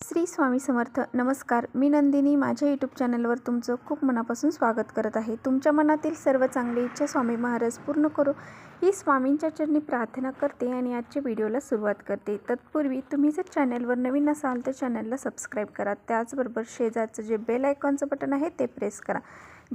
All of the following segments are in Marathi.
श्री स्वामी समर्थ. नमस्कार, मी नंदिनी. माझ्या यूट्यूब चॅनलवर तुमचं खूप मनापासून स्वागत करत आहे. तुमच्या मनातील सर्व चांगली इच्छा स्वामी महाराज पूर्ण करो ही स्वामींच्या चरणी प्रार्थना करते आणि आजच्या व्हिडिओला सुरुवात करते. तत्पूर्वी तुम्ही जर चॅनलवर नवीन असाल तर चॅनलला सबस्क्राईब करा. त्याचबरोबर शेजारचं जे बेल आयकॉनचं बटन आहे ते प्रेस करा,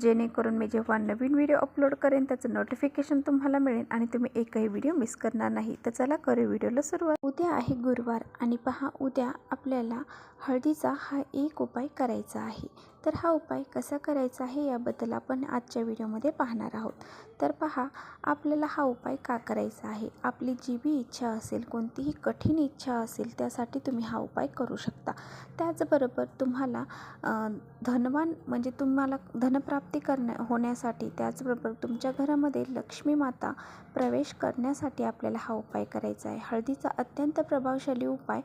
जेणेकरून मी जेव्हा नवीन व्हिडिओ अपलोड करेन त्याचं नोटिफिकेशन तुम्हाला मिळेल आणि तुम्ही एकही व्हिडिओ मिस करणार नाही. तर चला करू व्हिडिओला सुरुवात. उद्या आहे गुरुवार आणि पहा, उद्या आपल्याला हळदीचा हा एक उपाय करायचा आहे. तर हा उपाय कसा करायचा आहे याबद्दल आपण आजच्या व्हिडिओमध्ये पाहणार आहोत. तर पहा, आपल्याला हा उपाय का करायचा आहे. आपली जी बी इच्छा असेल, कोणतीही कठीण इच्छा असेल, त्यासाठी तुम्ही हा उपाय करू शकता. त्याचबरोबर तुम्हाला धनवान म्हणजे तुम्हाला धनप्राप्ती होण्यासाठी, त्याचबरोबर तुमच्या घरामध्ये लक्ष्मी माता प्रवेश करण्यासाठी आपल्याला हा उपाय करायचा आहे. हळदीचा अत्यंत प्रभावशाली उपाय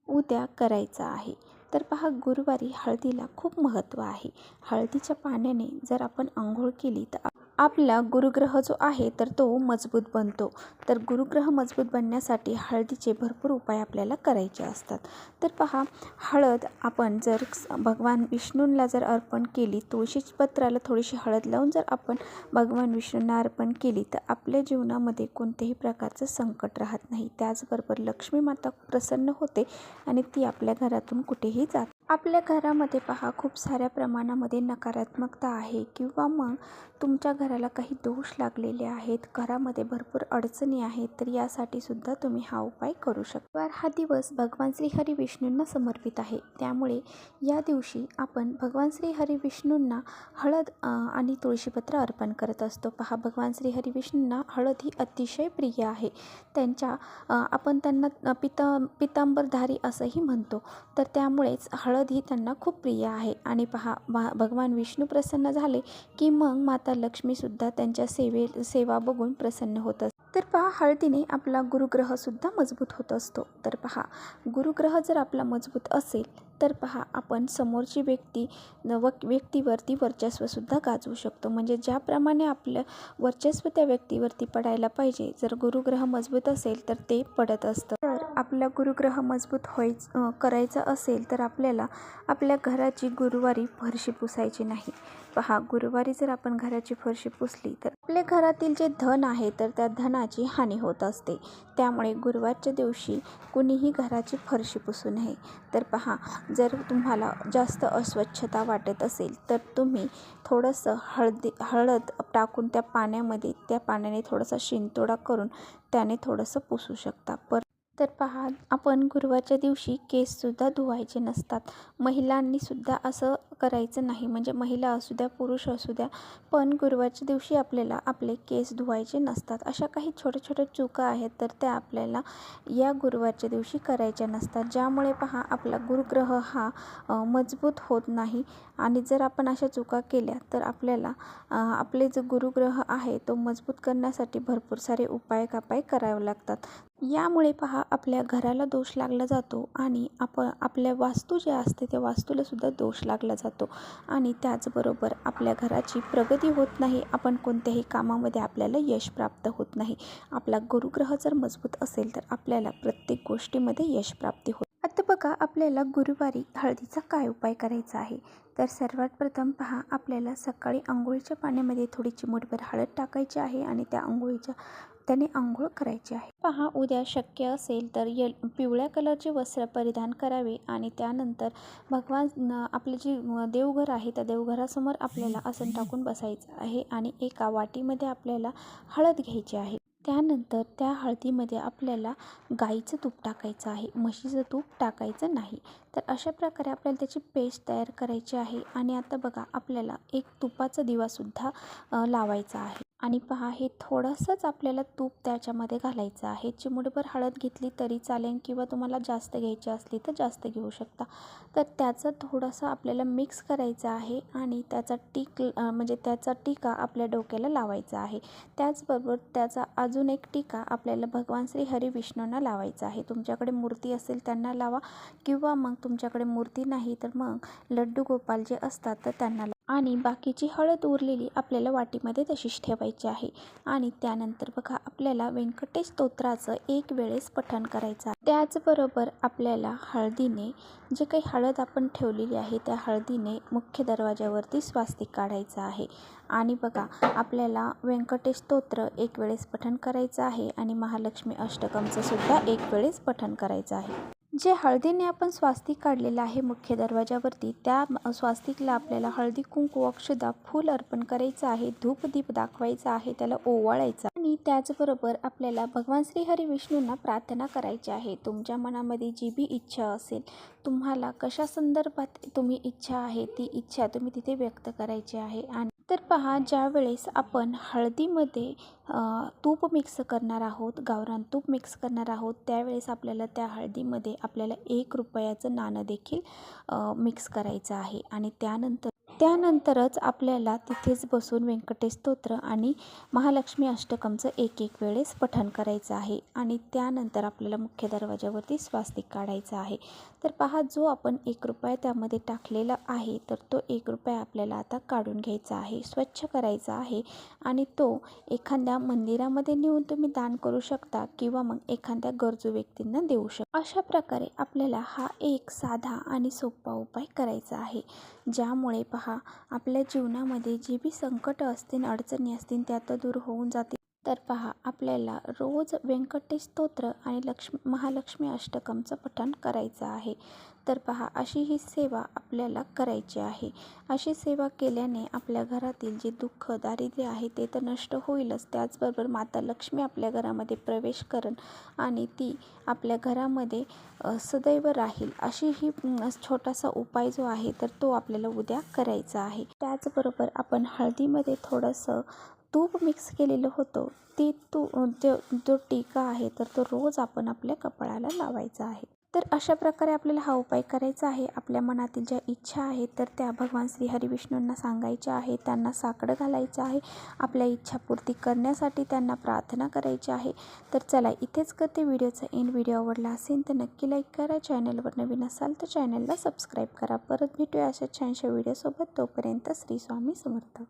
उद्या करायचा आहे. तर पहा, गुरुवारी हळदीला खूप महत्त्व आहे. हळदीच्या पाण्याने जर आपण आंघोळ केली तर आपला गुरुग्रह जो आहे तर तो मजबूत बनतो. तर गुरुग्रह मजबूत बनण्यासाठी हळदीचे भरपूर उपाय आपल्याला करायचे असतात. तर पहा, हळद आपण जर भगवान विष्णूंना जर अर्पण केली, तुळशीच्या पत्राला थोडीशी हळद लावून जर आपण भगवान विष्णूंना अर्पण केली तर आपल्या जीवनामध्ये कोणत्याही प्रकारचं संकट राहत नाही. त्याचबरोबर लक्ष्मी माता प्रसन्न होते आणि ती आपल्या घरातून कुठेही जात. आपल्या घरामध्ये पहा, खूप साऱ्या प्रमाणामध्ये नकारात्मकता आहे किंवा मग तुमच्या घराला काही दोष लागलेले आहेत, घरामध्ये भरपूर अडचणी आहेत, तर यासाठी सुद्धा तुम्ही हा उपाय करू शकता. हा दिवस भगवान श्री हरी विष्णूंना समर्पित आहे. त्यामुळे या दिवशी आपण भगवान श्री हरी विष्णूंना हळद आणि तुळशीपत्र अर्पण करत असतो. पहा, भगवान श्री हरी विष्णूंना हळद ही अतिशय प्रिय आहे. आपण त्यांना पितांबरधारी असंही म्हणतो. तर त्यामुळेच हळद ही त्यांना खूप प्रिय आहे. आणि पहा, भगवान विष्णू प्रसन्न झाले की मग माता लक्ष्मीसुद्धा त्यांच्या सेवा बघून प्रसन्न होत असते. तर पहा, हळदीने आपला गुरुग्रहसुद्धा मजबूत होत असतो. तर पहा, गुरुग्रह जर आपला मजबूत असेल तर पहा, आपण समोरची व्यक्तीवरती वर्चस्वसुद्धा गाजवू शकतो. म्हणजे ज्याप्रमाणे आपलं वर्चस्व त्या व्यक्तीवरती पडायला पाहिजे, जर गुरुग्रह मजबूत असेल तर ते पडत असतं. तर आपला गुरुग्रह मजबूत करायचा असेल तर आपल्याला आपल्या घराची गुरुवारी फरशी पुसायची नाही. पहा, गुरुवारी जर आपण घराची फरशी पुसली तर आपल्या घरातील जे धन आहे तर त्या धनाची हानी होत असते. त्यामुळे गुरुवारच्या दिवशी कुणीही घराची फरशी पुसू नये. तर पहा, जर तुम्हाला जास्त अस्वच्छता वाटत असेल तर तुम्ही थोडंसं हळद टाकून त्या पाण्याने थोडासा शिंतोडा करून त्याने थोडंसं पुसू शकता. तर पहा, आपण गुरुवारच्या दिवशी केससुद्धा धुवायचे नसतात. महिलांनीसुद्धा असं करायचं नाही. म्हणजे महिला असू द्या, पुरुष असू द्या, पण गुरुवारच्या दिवशी आपल्याला आपले केस धुवायचे नसतात. अशा काही छोट्या छोट्या चुका आहेत तर त्या आपल्याला या गुरुवारच्या दिवशी करायच्या नसतात. ज्यामुळे पहा, आपला गुरुग्रह हा मजबूत होत नाही. आणि जर आपण अशा चुका केल्या तर आपल्याला आपले जो गुरुग्रह आहे तो मजबूत करण्यासाठी भरपूर सारे उपाय करावे लागतात. यामुळे पहा, आपल्या घराला दोष लागला जातो आणि आपल्या वास्तू जे असते त्या वास्तूला सुद्धा दोष लागला जातो. आणि त्याचबरोबर आपल्या घराची प्रगती होत नाही. आपण कोणत्याही कामामध्ये आपल्याला यश प्राप्त होत नाही. आपला गुरुग्रह जर मजबूत असेल तर आपल्याला प्रत्येक गोष्टीमध्ये यश प्राप्ती होते. आता बघा, आपल्याला गुरुवारी हळदीचा काय उपाय करायचा आहे. तर सर्वात प्रथम पहा, आपल्याला सकाळी आंघोळीच्या पाण्यामध्ये थोडी चिमूटभर हळद टाकायची आहे आणि त्याने आंघोळ करायची आहे. पहा, उद्या शक्य असेल तर पिवळ्या कलरचे वस्त्र परिधान करावे आणि त्यानंतर आपले जे देवघर आहे त्या देवघरासमोर आपल्याला आसन टाकून बसायचं आहे आणि एका वाटीमध्ये आपल्याला हळद घ्यायची आहे. त्यानंतर त्या हळदीमध्ये आपल्याला गाईचं तूप टाकायचं आहे, म्हशीचं तूप टाकायचं नाही. तर अशा प्रकारे आपल्याला त्याची पेस्ट तयार करायची आहे. आणि आता बघा, आपल्याला एक तुपाचा दिवासुद्धा लावायचा आहे. आणि पहा, हे थोडंसंच आपल्याला तूप त्याच्यामध्ये घालायचं आहे. चिमूटभर हळद घेतली तरी चालेल किंवा तुम्हाला जास्त घ्यायची असली तर जास्त घेऊ शकता. तर त्याचं थोडंसं आपल्याला मिक्स करायचं आहे आणि त्याचा टीका आपल्या डोक्याला लावायचा आहे. त्याचबरोबर त्याचा अजून एक टीका आपल्याला भगवान श्री हरी विष्णूंना लावायचा आहे. तुमच्याकडे मूर्ती असेल त्यांना लावा किंवा मग तुमच्याकडे मूर्ती नाही तर मग लड्डू गोपाल जे असतात तर त्यांना आणि बाकीची हळद उरलेली आपल्याला वाटीमध्ये तशीच ठेवायची आहे. आणि त्यानंतर बघा आपल्याला व्यंकटेश स्तोत्राचं एक वेळेस पठण करायचं आहे. त्याचबरोबर आपल्याला हळदीने जे काही हळद आपण ठेवलेली आहे त्या हळदीने मुख्य दरवाजावरती स्वास्तिक काढायचं आहे. आणि बघा आपल्याला व्यंकटेश स्तोत्र एक वेळेस पठण करायचं आहे आणि महालक्ष्मी अष्टकमचं सुद्धा एक वेळेस पठण करायचं आहे. जे हळदीने आपण स्वास्तिक काढलेलं आहे मुख्य दरवाजावरती त्या स्वास्तिकला आपल्याला हळदी कुंकू अक्षदा फूल अर्पण करायचं आहे, धूपदीप दाखवायचा आहे, त्याला ओवाळायचं आणि त्याचबरोबर आपल्याला भगवान श्री हरी विष्णूंना प्रार्थना करायची आहे. तुमच्या मनामध्ये जी बी इच्छा असेल, तुम्हाला कशा संदर्भात तुम्ही इच्छा आहे ती इच्छा तुम्ही तिथे व्यक्त करायची आहे. आणि तर पहा ज्यावेळेस आपण हळदीमध्ये तूप मिक्स करणार आहोत, गावरान तूप मिक्स करणार आहोत, त्यावेळेस आपल्याला त्या हळदीमध्ये आपल्याला 1 रुपयाचं नाणं देखील मिक्स करायचं आहे. आणि त्यानंतरच आपल्याला तिथेच बसून व्यंकटेश स्तोत्र आणि महालक्ष्मी अष्टकमचं एक वेळेस पठण करायचं आहे. आणि त्यानंतर आपल्याला मुख्य दरवाजावरती स्वास्तिक काढायचं आहे. तर पहा जो आपण 1 रुपया त्यामध्ये टाकलेला आहे तर तो 1 रुपया आपल्याला आता काढून घ्यायचा आहे, स्वच्छ करायचा आहे आणि तो एखाद्या मंदिरामध्ये नेऊन तुम्ही दान करू शकता किंवा मग एखाद्या गरजू व्यक्तींना देऊ शकता. अशा प्रकारे आपल्याला हा एक साधा आणि सोपा उपाय करायचा आहे, ज्यामुळे पहा आपल्या जीवनामध्ये जी बी संकट असतील, अडचणी असतील त्या तर दूर होऊन जातील. तर पहा आपल्याला रोज व्यंकटेश स्तोत्र आणि महालक्ष्मी अष्टकमचं पठण करायचं आहे. तर पहा अशी ही सेवा आपल्याला करायची आहे. अशी सेवा केल्याने आपल्या घरातील जे दुःख दारिद्र्य आहे ते तर नष्ट होईलच, त्याचबरोबर माता लक्ष्मी आपल्या घरामध्ये प्रवेश करेल आणि ती आपल्या घरामध्ये सदैव राहील. अशी ही छोटासा उपाय जो आहे तर तो आपल्याला उद्या करायचा आहे. त्याचबरोबर आपण हळदीमध्ये थोडंसं तूप मिक्स केलेलं होतं, ती जो टीका आहे तर तो रोज आपण आपल्या कपाळाला लावायचा आहे. तर अशा प्रकारे आपल्याला हा उपाय करायचा आहे. आपल्या मनातील ज्या इच्छा आहेत तर त्या भगवान श्री हरी विष्णूंना सांगायच्या आहेत, त्यांना साकडं घालायचं आहे, आपल्या इच्छापूर्ती करण्यासाठी त्यांना प्रार्थना करायची आहे. तर चला इथेच करते व्हिडिओचा एंड. व्हिडिओ आवडला असेल तर नक्की लाईक करा, चॅनलवर नवीन असाल तर चॅनलला सबस्क्राईब करा. परत भेटूया अशा छानशा व्हिडिओसोबत. तोपर्यंत श्री स्वामी समर्थ.